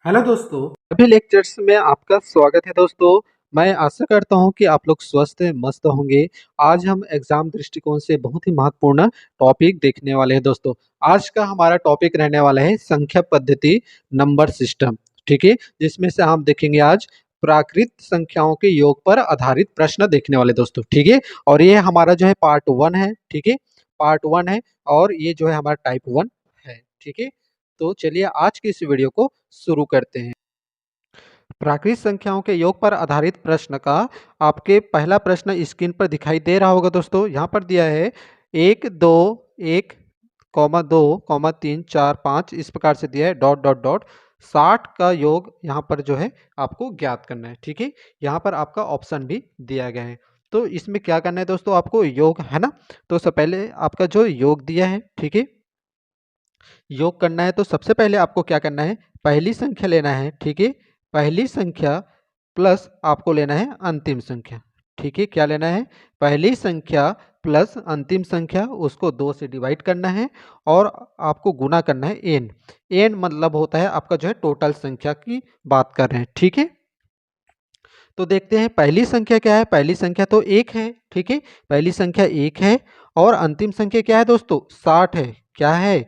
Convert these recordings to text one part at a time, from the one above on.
Hello दोस्तों। सभी lectures में आपका स्वागत है दोस्तों। मैं आशा करता हूं कि आप लोग स्वस्थ मस्त होंगे। आज हम एग्जाम दृष्टिकोण से बहुत ही महत्वपूर्ण टॉपिक देखने वाले हैं दोस्तों। आज का हमारा टॉपिक रहने वाला है संख्या पद्धति, नंबर सिस्टम। ठीक है, जिसमें से हम देखेंगे आज प्राकृत संख्याओं के योग पर आधारित प्रश्न देखने वाले दोस्तों। ठीक है, और ये हमारा जो है पार्ट 1 है। ठीक है, पार्ट 1 है और ये जो है हमारा टाइप 1 है। ठीक है, तो चलिए आज की इस वीडियो को शुरू करते हैं। प्राकृत संख्याओं के योग पर आधारित प्रश्न का आपके पहला प्रश्न स्क्रीन पर दिखाई दे रहा होगा दोस्तों। यहाँ पर दिया है 1 2 1 2 3 4 5 इस प्रकार से दिया है डॉट डॉट डॉट 60 का योग यहाँ पर जो है आपको ज्ञात करना है। ठीक है, यहाँ पर आपका ऑप्शन भी दिया गया है। तो इसमें क्या करना है दोस्तों, आपको योग है ना। तो सब पहले आपका जो योग दिया है, ठीक है, योग करना है तो सबसे पहले आपको क्या करना है, पहली संख्या लेना है। ठीक है, पहली संख्या प्लस आपको लेना है अंतिम संख्या। ठीक है, क्या लेना है, पहली संख्या प्लस अंतिम संख्या, उसको 2 से डिवाइड करना है और आपको गुना करना है एन। एन मतलब होता है आपका जो है टोटल संख्या की बात कर रहे हैं। ठीक है, तो देखते हैं पहली संख्या क्या है। पहली संख्या तो 1 है। ठीक है, पहली संख्या 1 है और अंतिम संख्या क्या है दोस्तों, 60 है। क्या है,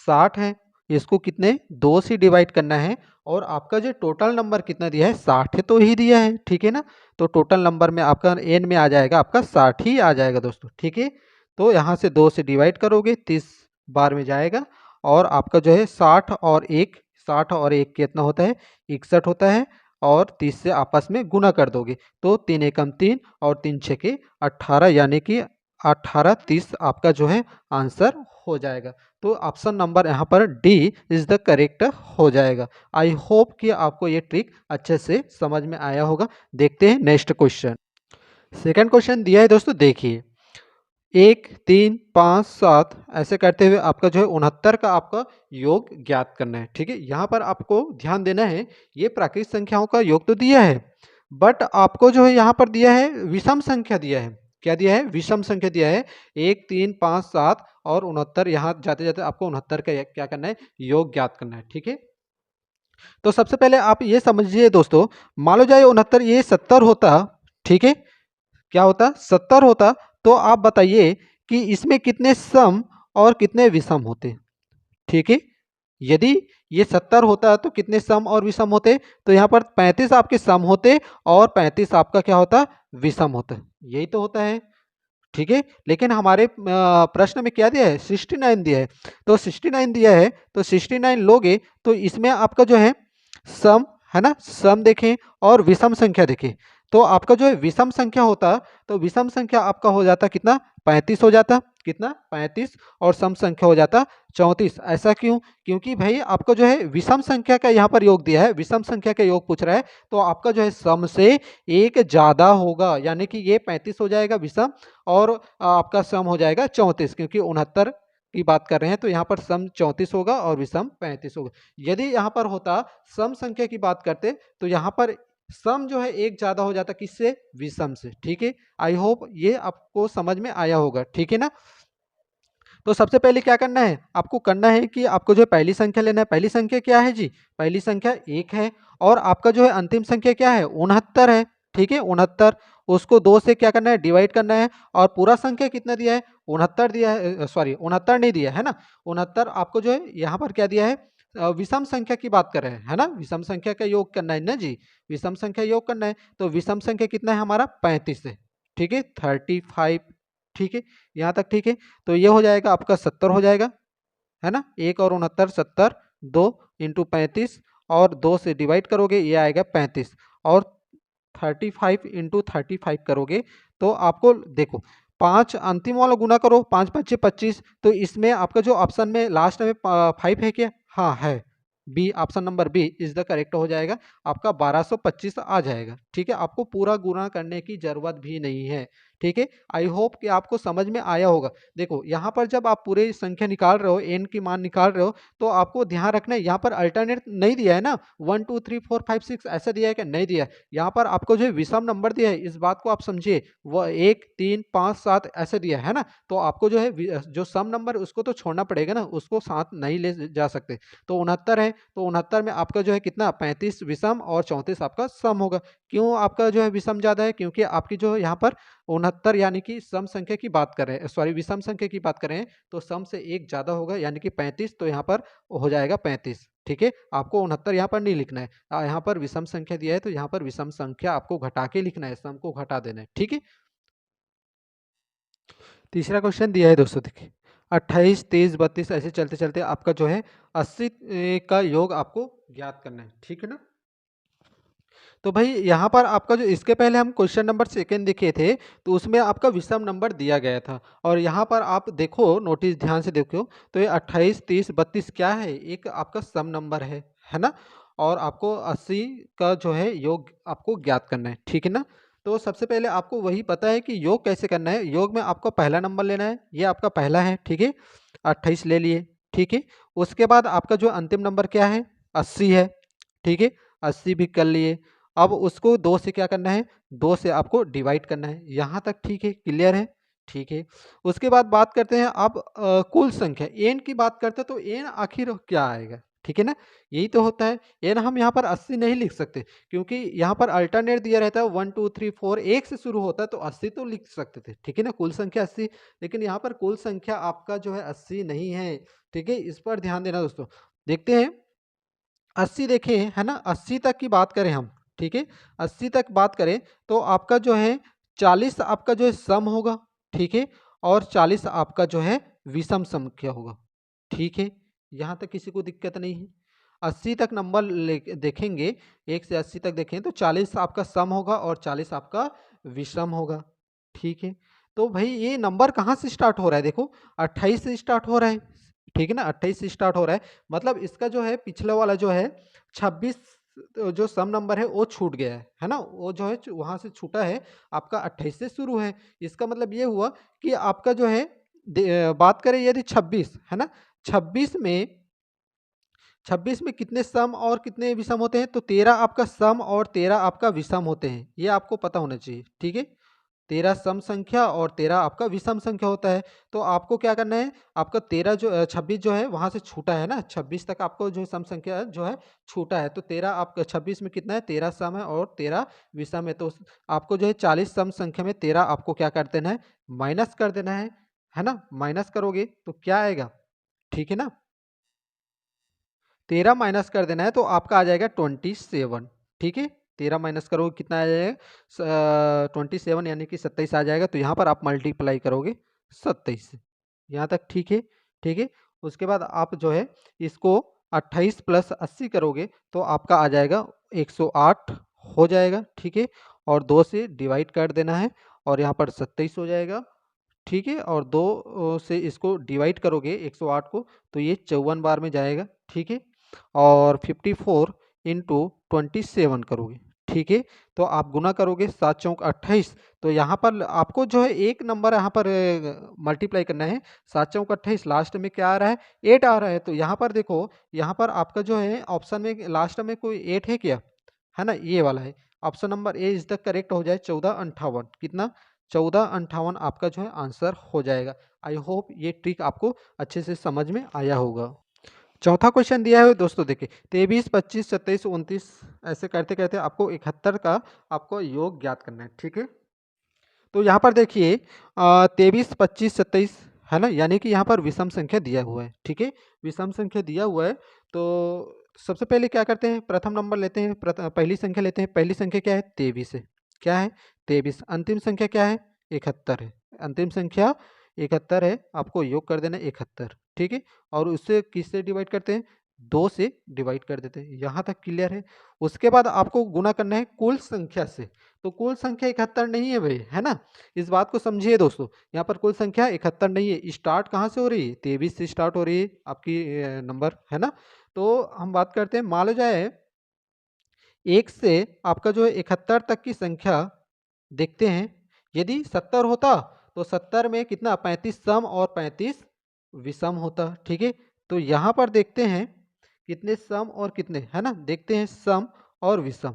60 है। इसको कितने 2 से डिवाइड करना है और आपका जो टोटल नंबर कितना दिया है, 60 है तो ही दिया है। ठीक है ना, तो टोटल नंबर में आपका एन में आ जाएगा, आपका 60 ही आ जाएगा दोस्तों। ठीक है, तो यहाँ से 2 से डिवाइड करोगे 30 बार में जाएगा और आपका जो है 60 और 1 कितना होता है, 61 होता है और 30 से आपस में गुना कर दोगे तो 3 एकम 3 और 3 छके 18, यानी कि 18 30 आपका जो है आंसर हो जाएगा। तो ऑप्शन नंबर यहाँ पर डी इज द करेक्ट हो जाएगा। आई होप कि आपको ये ट्रिक अच्छे से समझ में आया होगा। देखते हैं नेक्स्ट क्वेश्चन। सेकंड क्वेश्चन दिया है दोस्तों, देखिए 1 3 5 7 ऐसे करते हुए आपका जो है 69 का आपका योग ज्ञात करना है। ठीक है, यहाँ पर आपको ध्यान देना है, ये प्राकृत संख्याओं का योग तो दिया है बट आपको जो है यहाँ पर दिया है विषम संख्या दिया है। क्या दिया है, विषम संख्या दिया है। 1 3 5 7 और 69, यहाँ जाते जाते आपको 69 का क्या करना है, योग ज्ञात करना है। ठीक है, तो सबसे पहले आप ये समझिए दोस्तों, मान लो जाए 69 ये 70 होता। ठीक है, क्या होता, 70 होता, तो आप बताइए कि इसमें कितने सम और कितने विषम होते। ठीक है, यदि ये 70 होता तो कितने सम और विषम होते, तो यहाँ पर 35 आपके सम होते और 35 आपका क्या होता, विषम होता। यही तो होता है। ठीक है, लेकिन हमारे प्रश्न में क्या दिया है, 69 दिया है। तो 69 दिया है तो 69 लोगे तो इसमें आपका जो है सम है ना, सम देखें और विषम संख्या देखें तो आपका जो है विषम संख्या होता, तो विषम संख्या आपका हो जाता कितना, 35 हो जाता। कितना, 35, और सम संख्या हो जाता 34। ऐसा क्यों, क्योंकि भाई आपका जो है विषम संख्या का यहाँ पर योग दिया है, विषम संख्या का योग पूछ रहा है, तो आपका जो है सम से एक ज्यादा होगा, यानी कि ये 35 हो जाएगा विषम और आपका सम हो जाएगा 34, क्योंकि 69 की बात कर रहे हैं तो यहाँ पर सम 34 होगा और विषम 35 होगा। यदि यहाँ पर होता सम संख्या की बात करते तो यहाँ पर सम जो है एक ज्यादा हो जाता, किससे, विषम से। ठीक है, आई होप ये आपको समझ में आया होगा। ठीक है ना, तो सबसे पहले क्या करना है, आपको करना है कि आपको जो है पहली संख्या लेना है। पहली संख्या क्या है जी, पहली संख्या 1 है और आपका जो है अंतिम संख्या क्या है, 69 है। ठीक है, 69, उसको 2 से क्या करना है, डिवाइड करना है और पूरा संख्या कितना दिया है, 69 दिया है, सॉरी 69 नहीं दिया है ना, 69 आपको जो है यहाँ पर क्या दिया है, विषम संख्या की बात कर रहे हैं है ना, विषम संख्या का योग करना है ना जी, विषम संख्या योग करना है। तो विषम संख्या कितना है हमारा, 35 है। ठीक है, 35। ठीक है, यहाँ तक ठीक है। तो ये हो जाएगा आपका 70 हो जाएगा है ना, 1 और 69, 70, 2 इंटू 35 और 2 से डिवाइड करोगे ये आएगा 35 और 35 इंटू 35 करोगे तो आपको देखो 5 अंतिम वाला गुना करो, 5 5 25, तो इसमें आपका जो ऑप्शन में लास्ट में 5 है क्या, हाँ है, B, option number B is the correct हो जाएगा, आपका 1225 आ जाएगा। ठीक है, आपको पूरा गुना करने की जरूरत भी नहीं है। ठीक है। आई होप कि आपको समझ में आया होगा। देखो यहाँ पर जब आप पूरी संख्या निकाल रहे हो, n की मान निकाल रहे हो, तो आपको ध्यान रखना है यहाँ पर अल्टरनेट नहीं दिया है ना, 1 2 3 4 5 6 ऐसा दिया है क्या? नहीं दिया है। यहाँ पर आपको जो है विषम नंबर दिया है, इस बात को आप समझिए, वो 1 3 5 7 ऐसे दिया है ना, तो आपको जो है जो सम नंबर उसको तो छोड़ना पड़ेगा ना, उसको साथ नहीं ले जा सकते। तो 69 है, तो 69 में आपका जो है कितना, 35 विषम और 34 आपका सम होगा। क्यों आपका जो है विषम ज्यादा है? क्योंकि आपकी जो यहाँ पर 69 यानी कि सम संख्या की बात कर रहे हैं, सॉरी विषम संख्या की बात कर रहे हैं, तो सम से एक ज्यादा होगा यानी कि 35, तो यहाँ पर हो जाएगा 35। ठीक है, आपको 69 यहाँ पर नहीं लिखना है, यहाँ पर विषम संख्या दिया है तो यहाँ पर विषम संख्या आपको घटा के लिखना है, सम को घटा देना है। ठीक है, तीसरा क्वेश्चन दिया है दोस्तों, देखिए 28 23 32 ऐसे चलते चलते आपका जो है 80 का योग आपको ज्ञात करना है। ठीक है ना, तो भाई यहाँ पर आपका जो इसके पहले हम क्वेश्चन नंबर सेकेंड देखे थे, तो उसमें आपका विषम नंबर दिया गया था, और यहाँ पर आप देखो, नोटिस ध्यान से देखो, तो ये 28 30 32 क्या है, एक आपका सम नंबर है ना, और आपको 80 का जो है योग आपको ज्ञात करना है। ठीक है ना, तो सबसे पहले आपको वही पता है कि योग कैसे करना है। योग में आपको पहला नंबर लेना है, ये आपका पहला है, ठीक है, 28 ले लिए, ठीक है। उसके बाद आपका जो अंतिम नंबर क्या है, 80 है, ठीक है, 80 भी कर लिए। अब उसको 2 से क्या करना है, 2 से आपको डिवाइड करना है। यहाँ तक ठीक है, क्लियर है, ठीक है। उसके बाद बात करते हैं अब कुल संख्या, एन की बात करते हैं, तो एन आखिर क्या आएगा, ठीक है ना, यही तो होता है। एन हम यहाँ पर 80 नहीं लिख सकते, क्योंकि यहाँ पर अल्टरनेट दिया रहता है 1 2 3 4, एक से शुरू होता है, तो 80 तो लिख सकते थे, ठीक है ना, कुल संख्या 80। लेकिन यहाँ पर कुल संख्या आपका जो है 80 नहीं है, ठीक है, इस पर ध्यान देना दोस्तों। देखते हैं 80, देखें है ना, 80 तक की बात करें हम, ठीक है, 80 तक बात करें, तो आपका जो है 40 आपका जो है सम होगा, ठीक है, और 40 आपका जो है विषम संख्या होगा। ठीक है, यहाँ तक किसी को दिक्कत नहीं है। 80 तक नंबर देखेंगे, 1 से 80 तक देखें, तो 40 आपका सम होगा और 40 आपका विषम होगा। ठीक है, तो भाई ये नंबर कहाँ से स्टार्ट हो रहा है, देखो 28 से स्टार्ट हो रहा है, ठीक है ना, 28 से स्टार्ट हो रहा है, मतलब इसका जो है पिछला वाला जो है 26 जो सम नंबर है वो छूट गया है ना, वो जो है वहां से छूटा है, आपका 28 से शुरू है। इसका मतलब ये हुआ कि आपका जो है बात करें यदि 26 है ना, 26 में 26 में कितने सम और कितने विषम होते हैं, तो 13 आपका सम और 13 आपका विषम होते हैं, ये आपको पता होना चाहिए। ठीक है, 13 सम संख्या और 13 आपका विषम संख्या होता है। तो आपको क्या करना है, आपका 13 जो 26 जो है वहां से छूटा है ना, 26 तक आपको जो सम संख्या जो है छूटा है, तो 13 आपका 26 में कितना है, 13 सम है और 13 विषम है, तो आपको जो है 40 सम संख्या में 13 आपको क्या कर देना है, माइनस कर देना है ना, माइनस करोगे तो क्या आएगा, ठीक है ना, 13 माइनस कर देना है, तो आपका आ जाएगा 27। ठीक है, 13 माइनस करोगे कितना आ जाएगा, 27 यानी कि 27 आ जाएगा, तो यहाँ पर आप मल्टीप्लाई करोगे 27 से। यहाँ तक ठीक है, ठीक है। उसके बाद आप जो है इसको 28 प्लस 80 करोगे, तो आपका आ जाएगा 108 हो जाएगा, ठीक है, और 2 से डिवाइड कर देना है, और यहाँ पर 27 हो जाएगा, ठीक है, और 2 से इसको डिवाइड करोगे 108 को, तो ये 54 बार में जाएगा, ठीक है, और 54 इंटू 27 करोगे, ठीक है, तो आप गुना करोगे 7 चौक 28, तो यहाँ पर आपको जो है एक नंबर यहाँ पर मल्टीप्लाई करना है, 7 चौक 28, लास्ट में क्या आ रहा है, 8 आ रहा है, तो यहाँ पर देखो, यहाँ पर आपका जो है ऑप्शन में लास्ट में कोई 8 है क्या, है ना, ये वाला है, option number A is the correct हो जाए, 1458 कितना, 1458 आपका जो है आंसर हो जाएगा। आई होप ये ट्रिक आपको अच्छे से समझ में आया होगा। चौथा क्वेश्चन दिया है दोस्तों, देखिए 23 25 27 29 ऐसे करते करते आपको 71 का आपको योग ज्ञात करना है। ठीक है, तो यहाँ पर देखिए 23 25 27 है ना, यानी कि यहाँ पर विषम संख्या दिया हुआ है। ठीक है, विषम संख्या दिया हुआ है, तो सबसे पहले क्या करते हैं, प्रथम नंबर लेते हैं, पहली संख्या लेते हैं। पहली संख्या क्या है, 23 है, क्या है 23। अंतिम संख्या क्या है, 71 है, अंतिम संख्या 71 है, आपको योग कर देना है 71। ठीक है, और उससे किससे डिवाइड करते हैं, 2 से डिवाइड कर देते हैं। यहाँ तक क्लियर है। उसके बाद आपको गुना करना है कुल संख्या से, तो कुल संख्या 71 नहीं है भाई, है ना, इस बात को समझिए दोस्तों, यहाँ पर कुल संख्या 71 नहीं है। स्टार्ट कहाँ से हो रही है, 23 से स्टार्ट हो रही है आपकी नंबर, है ना। तो हम बात करते हैं, मान लो जाए 1 से आपका जो है 71 तक की संख्या देखते हैं, यदि 70 होता तो 70 में कितना 35 सम और 35 विषम होता। ठीक है, तो यहाँ पर देखते हैं कितने सम और कितने, है ना, देखते हैं सम और विषम।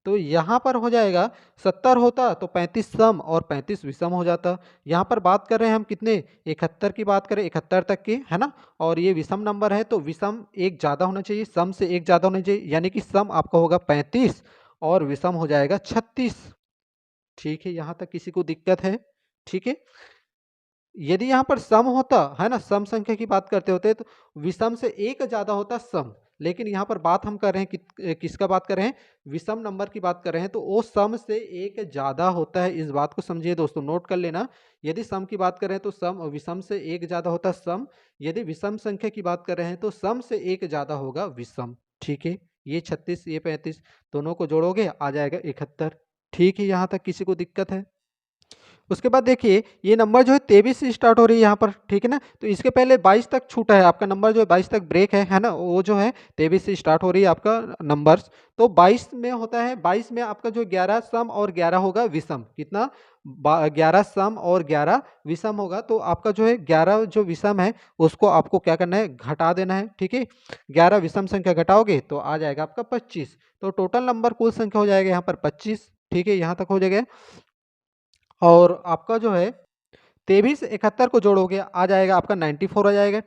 तो यहाँ पर हो जाएगा 70 होता तो 35 सम और 35 विषम हो जाता। यहाँ पर बात कर रहे हैं हम कितने 71 की बात करें, 71 तक की, है ना, और ये विषम नंबर है तो विषम एक ज़्यादा होना चाहिए, सम से एक ज़्यादा होना चाहिए, यानी कि सम आपका होगा 35 और विषम हो जाएगा 36। ठीक है, यहाँ तक किसी को दिक्कत है? ठीक है, यदि यहाँ पर सम होता, है ना, सम संख्या की बात करते होते तो विषम से एक ज़्यादा होता सम, लेकिन यहाँ पर बात हम कर रहे हैं कि किसका बात कर रहे हैं, विषम नंबर की बात कर रहे हैं, तो वो सम से एक ज़्यादा होता है। इस बात को समझिए दोस्तों, नोट कर लेना। यदि सम की बात करें तो सम, विषम से एक ज़्यादा होता सम। यदि विषम संख्या की बात कर रहे हैं तो सम से एक ज़्यादा होगा विषम। ठीक है, ये 36 ये 35 दोनों को जोड़ोगे आ जाएगा 71। ठीक है, यहाँ तक किसी को दिक्कत है? उसके बाद देखिए ये नंबर जो है 23 से स्टार्ट हो रही है यहाँ पर, ठीक है ना, तो इसके पहले 22 तक छूटा है आपका नंबर, जो है 22 तक ब्रेक है ना, वो जो है 23 से स्टार्ट हो रही है आपका नंबर्स। तो 22 में होता है, 22 में आपका जो 11 सम और 11 होगा विषम, कितना 11 सम और 11 विषम होगा। तो आपका जो है 11 जो विषम है उसको आपको क्या करना है, घटा देना है। ठीक है, 11 विषम संख्या घटाओगे तो आ जाएगा आपका 25, तो टोटल नंबर कुल संख्या हो जाएगा यहाँ पर 25। ठीक है, यहाँ तक हो जाएगा। और आपका जो है 23 71 को जोड़ोगे आ जाएगा आपका 94 आ जाएगा।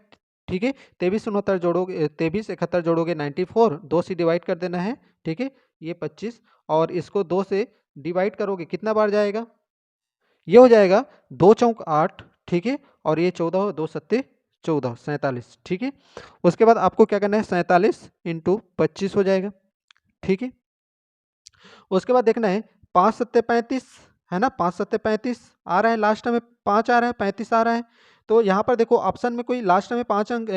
ठीक है, 23 69 जोड़ोगे, 23 71 जोड़ोगे 94, 2 से डिवाइड कर देना है। ठीक है, ये 25 और इसको 2 से डिवाइड करोगे कितना बार जाएगा, ये हो जाएगा 2 चौक 8। ठीक है, और ये 14, 2 सत्ते 14, 47। ठीक है, उसके बाद आपको क्या करना है, 47 इंटू 25 हो जाएगा। ठीक है, उसके बाद देखना है 5 सत्ते 35, है ना, 5 सत्ते 35 आ रहा है, लास्ट में 5 आ रहा है, 35 आ रहा है। तो यहाँ पर देखो ऑप्शन में कोई लास्ट में 5 अंक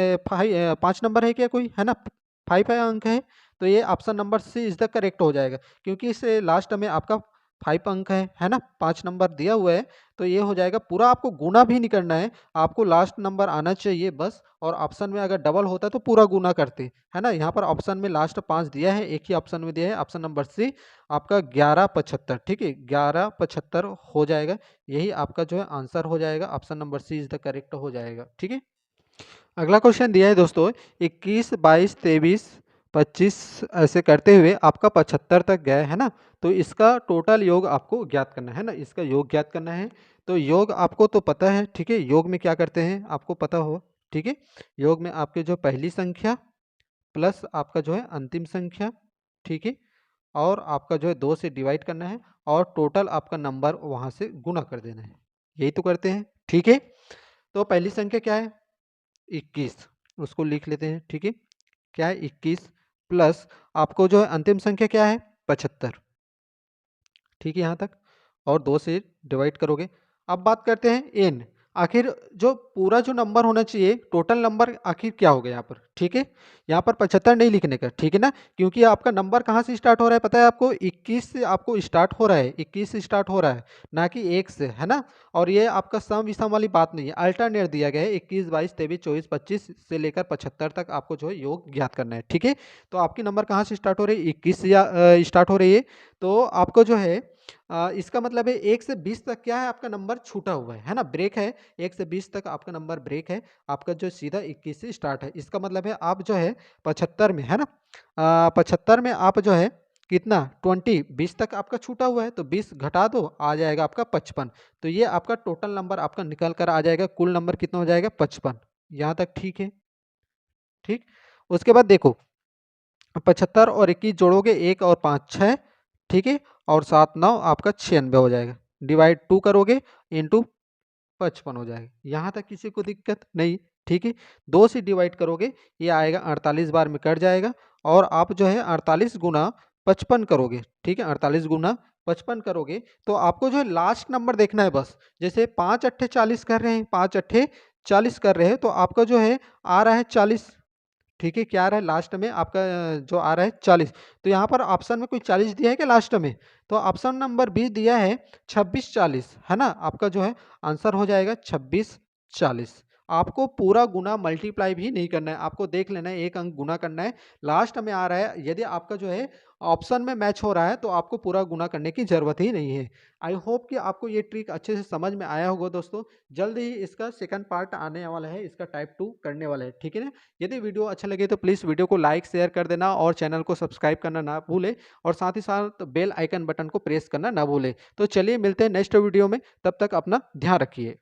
5 नंबर है क्या कोई, है ना, 5 अंक है, तो ये option number C is the correct हो जाएगा, क्योंकि इस लास्ट में आपका 5 अंक है ना, 5 नंबर दिया हुआ है। तो ये हो जाएगा, पूरा आपको गुना भी नहीं करना है, आपको लास्ट नंबर आना चाहिए बस। और ऑप्शन में अगर डबल होता तो पूरा गुना करते, है ना। यहाँ पर ऑप्शन में लास्ट 5 दिया है, एक ही ऑप्शन में दिया है, ऑप्शन नंबर सी आपका 1175। ठीक है, 1175 हो जाएगा, यही आपका जो है आंसर हो जाएगा, option number C is the correct हो जाएगा। ठीक है, अगला क्वेश्चन दिया है दोस्तों, 21 22 23 25 ऐसे करते हुए आपका 75 तक गया है ना, तो इसका टोटल योग आपको ज्ञात करना है ना, इसका योग ज्ञात करना है। तो योग आपको तो पता है, ठीक है, योग में क्या करते हैं आपको पता हो। ठीक है, योग में आपके जो पहली संख्या प्लस आपका जो है अंतिम संख्या, ठीक है, और आपका जो है 2 से डिवाइड करना है और टोटल आपका नंबर वहाँ से गुना कर देना है, यही तो करते हैं। ठीक है, तो पहली संख्या क्या है 21, उसको लिख लेते हैं। ठीक है, क्या है 21 प्लस आपको जो है अंतिम संख्या क्या है 75। ठीक है, यहाँ तक, और 2 से डिवाइड करोगे। अब बात करते हैं एन, आखिर जो पूरा जो नंबर होना चाहिए टोटल नंबर आखिर क्या हो गया यहाँ पर। ठीक है, यहाँ पर 75 नहीं लिखने का, ठीक है ना, क्योंकि आपका नंबर कहाँ से स्टार्ट हो रहा है पता है आपको, 21 से आपको स्टार्ट हो रहा है, 21 से स्टार्ट हो रहा है, ना कि 1 से, है ना। और ये आपका सम विषम वाली बात नहीं है, अल्टरनेट दिया गया है, 21 22 23 24 25 से लेकर 75 तक आपको जो है योग ज्ञात करना है। ठीक है, तो आपकी नंबर कहाँ से स्टार्ट हो रही है, 21 से स्टार्ट हो रही है, तो आपको जो है इसका मतलब है 1 से 20 तक क्या है आपका नंबर छूटा हुआ है ना, ब्रेक है, 1 से 20 तक आपका नंबर ब्रेक है, आपका जो सीधा 21 से स्टार्ट है। इसका मतलब है आप जो है 75 में, है ना, 75 में आप जो है कितना 20 तक आपका छूटा हुआ है, तो 20 घटा दो आ जाएगा आपका 55। तो ये आपका टोटल नंबर आपका निकल कर आ जाएगा, कुल नंबर कितना हो जाएगा 55। यहाँ तक ठीक है। ठीक, उसके बाद देखो 75 और 21 जोड़ोगे 1 और 5 6, ठीक है, और 7 9 आपका 96 हो जाएगा, डिवाइड 2 करोगे इंटू 55 हो जाएगा। यहाँ तक किसी को दिक्कत नहीं। ठीक है, 2 से डिवाइड करोगे ये आएगा 48 बार में कट जाएगा, और आप जो है 48 गुना 55 करोगे। ठीक है, 48 गुना 55 करोगे तो आपको जो है लास्ट नंबर देखना है बस। जैसे 5 अट्ठे 40 कर रहे हैं, 5 अट्ठे 40 कर रहे हैं, तो आपका जो है आ रहा है 40। ठीक है, क्या आ रहा है लास्ट में आपका जो आ रहा है 40। तो यहाँ पर ऑप्शन में कोई 40 दिया है क्या लास्ट में, तो ऑप्शन नंबर बी दिया है 26 40, है ना, आपका जो है आंसर हो जाएगा 26 40। आपको पूरा गुना मल्टीप्लाई भी नहीं करना है, आपको देख लेना है, एक अंक गुना करना है, लास्ट में आ रहा है, यदि आपका जो है ऑप्शन में मैच हो रहा है तो आपको पूरा गुना करने की ज़रूरत ही नहीं है। आई होप कि आपको ये ट्रिक अच्छे से समझ में आया होगा दोस्तों। जल्द ही इसका सेकंड पार्ट आने वाला है, इसका टाइप 2 करने वाला है, ठीक है ना? यदि वीडियो अच्छा लगे तो प्लीज़ वीडियो को लाइक, शेयर कर देना और चैनल को सब्सक्राइब करना ना भूलें और साथ ही साथ बेल आइकन बटन को प्रेस करना ना भूलें। तो चलिए मिलते हैं नेक्स्ट वीडियो में, तब तक अपना ध्यान रखिए।